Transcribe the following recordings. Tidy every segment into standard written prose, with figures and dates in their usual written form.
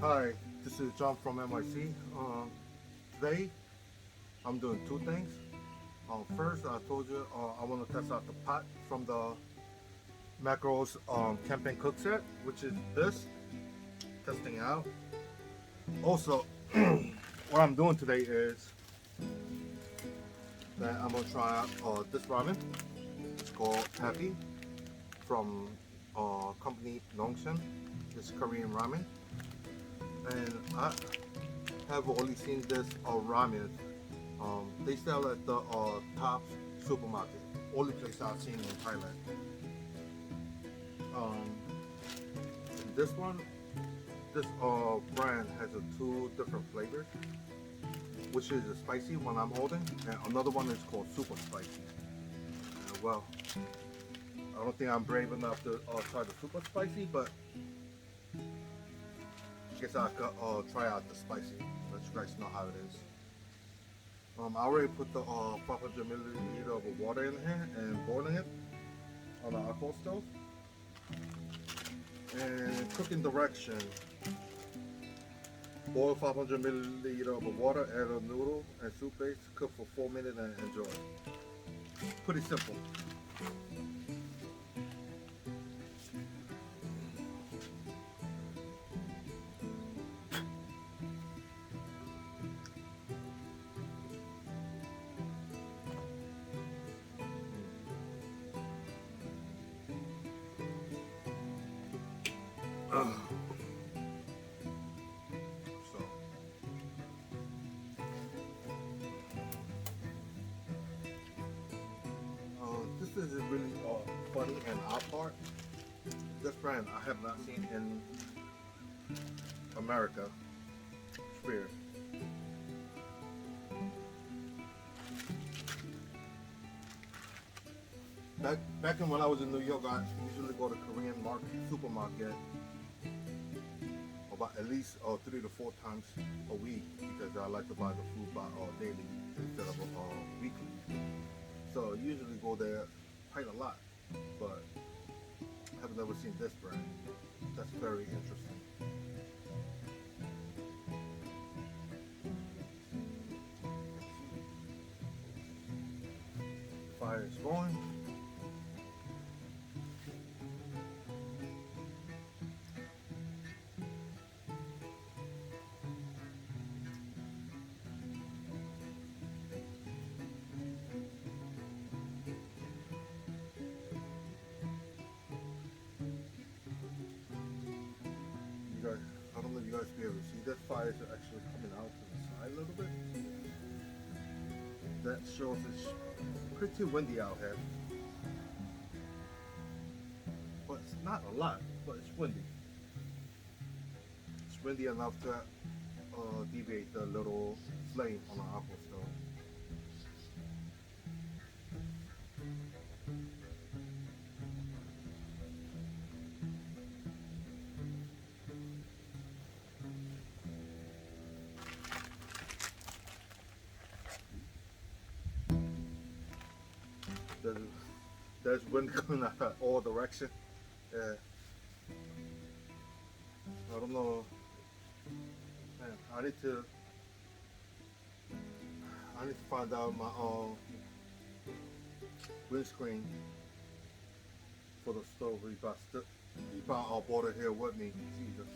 Hi, this is John from NYC. Today, I'm doing two things. First, I told you I want to test out the pot from the Macros campaign cook set, which is this, testing out. Also, what I'm doing today is that I'm going to try out this ramen. It's called Happy from company Nongshan. It's Korean ramen. And I have only seen this ramen. They sell at the Tops supermarket. Only place I've seen in Thailand. Um, this one, this brand has two different flavors, which is a spicy one I'm holding, and another one is called super spicy. Well, I don't think I'm brave enough to try the super spicy, but I guess I could try out the spicy. Let you guys know how it is. I already put the 500 milliliter of water in here and boiling it on the alcohol stove. And cooking direction: boil 500 milliliter of water, add a noodle and soup base, cook for 4 minutes and enjoy. Pretty simple. So this is really funny and odd part. This brand I have not seen in America. It's weird. Back in when I was in New York, I usually go to Korean market supermarket about at least 3 to 4 times a week because I like to buy the food by daily instead of weekly. So I usually go there quite a lot, but I've never seen this brand. That's very interesting. Fire is going. You guys, I don't know if you guys be able to see that fire is actually coming out to the side a little bit. That shows it's pretty windy out here, but it's not a lot, but it's windy. It's windy enough to deviate the little flame on the apple stove. There's, there's wind coming out all direction. Yeah, I don't know. Man, I need to find out my windscreen for the stove. If I bought it here with me. Jesus.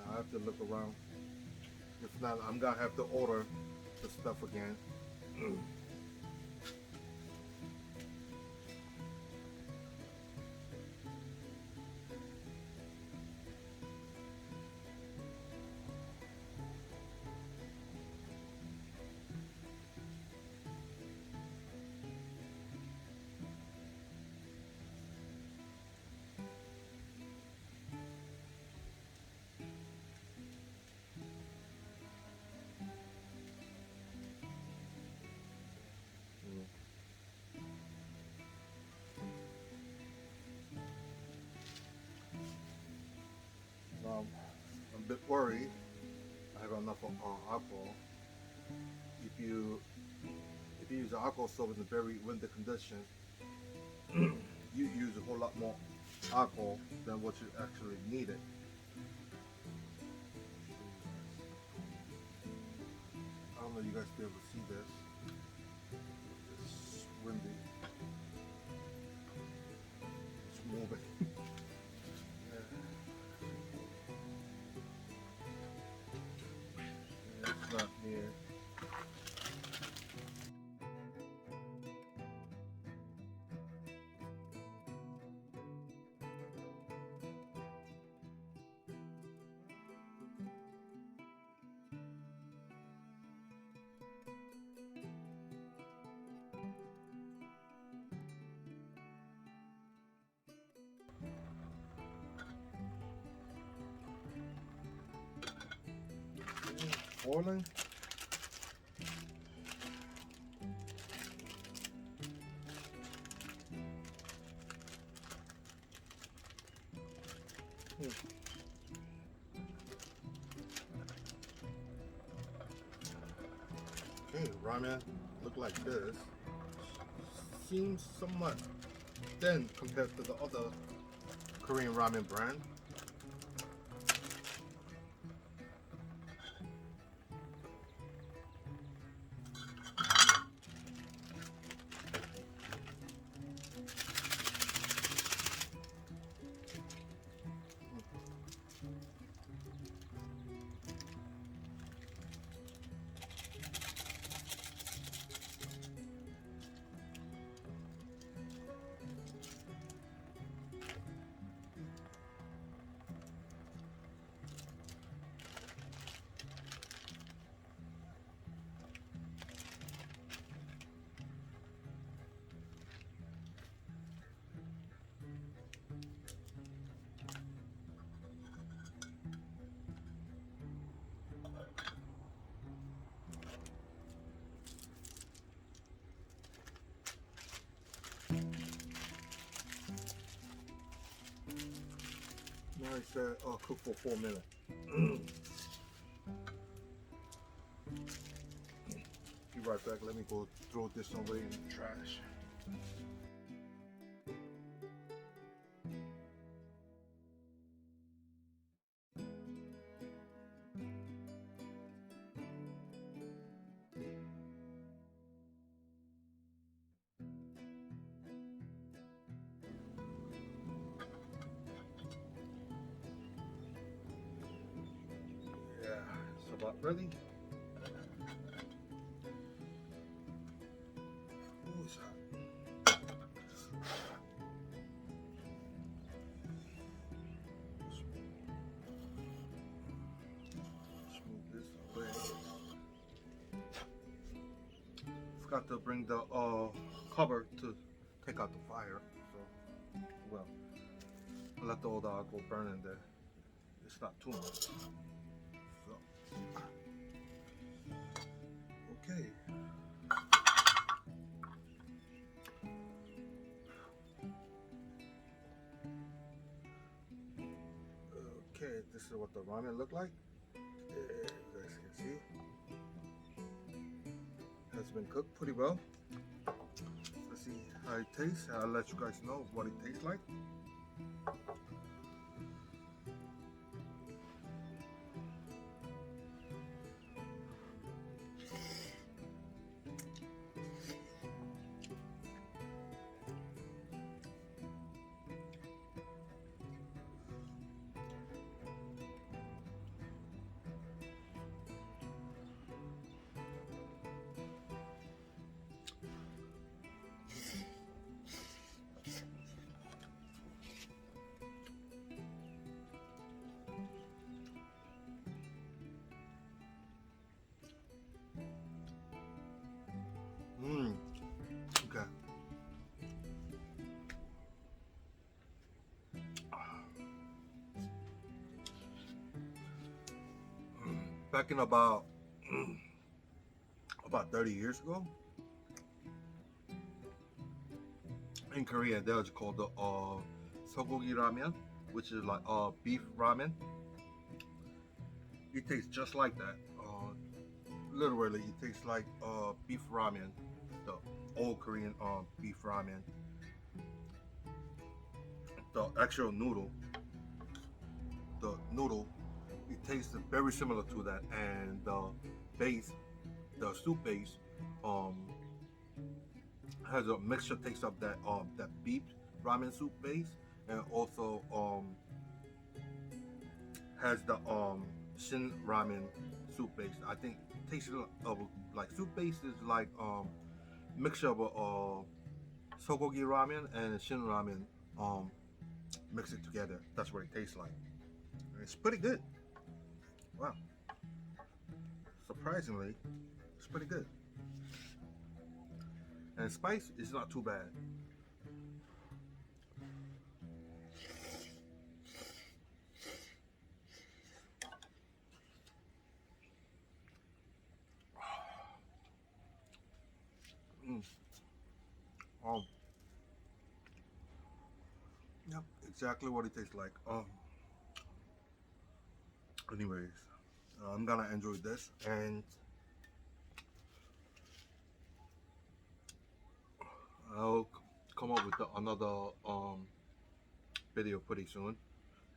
I have to look around. If not, I'm gonna have to order the stuff again. Um, I'm a bit worried. I have enough alcohol. If you if you use alcohol stove in a very windy condition, you use a whole lot more alcohol than what you actually needed. I don't know if you guys be able to see this. It's windy. It's moving. Yeah. It's not near. Boiling. Okay, ramen look like this. Seems somewhat thin compared to the other Korean ramen brand. Now it said cook for 4 minutes. Be right back. Let me go throw this away in the trash. Yeah, it's about ready. Ooh, it's hot. Smooth this away. Forgot to bring the cover to take out the fire. So, well, I let all the alcohol burn in there. It's not too much. So, okay. Okay, this is what the ramen look like. You guys can see. Has been cooked pretty well. Let's see how it tastes. I'll let you guys know what it tastes like. Okay. Back in about 30 years ago, in Korea, they was called the sogogi ramen, which is like beef ramen. It tastes just like that. Literally, it tastes like beef ramen, the old Korean beef ramen. the actual noodle, the noodle, it tastes very similar to that, and the base, the soup base, um, has a mixture taste of that beef ramen soup base, and also has the shin ramen soup base. I think tastes of like soup base is like mixture of sogogi ramen and shin ramen um mix it together. That's what it tastes like. It's pretty good. Wow, surprisingly, it's pretty good. And spice is not too bad. Mm. Um, yep, exactly what it tastes like. Anyways, I'm gonna enjoy this, and I'll come up with another video pretty soon.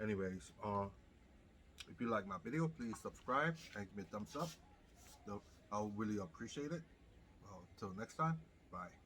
Anyways, if you like my video, please subscribe and give me a thumbs up. I'll really appreciate it. Till next time, bye.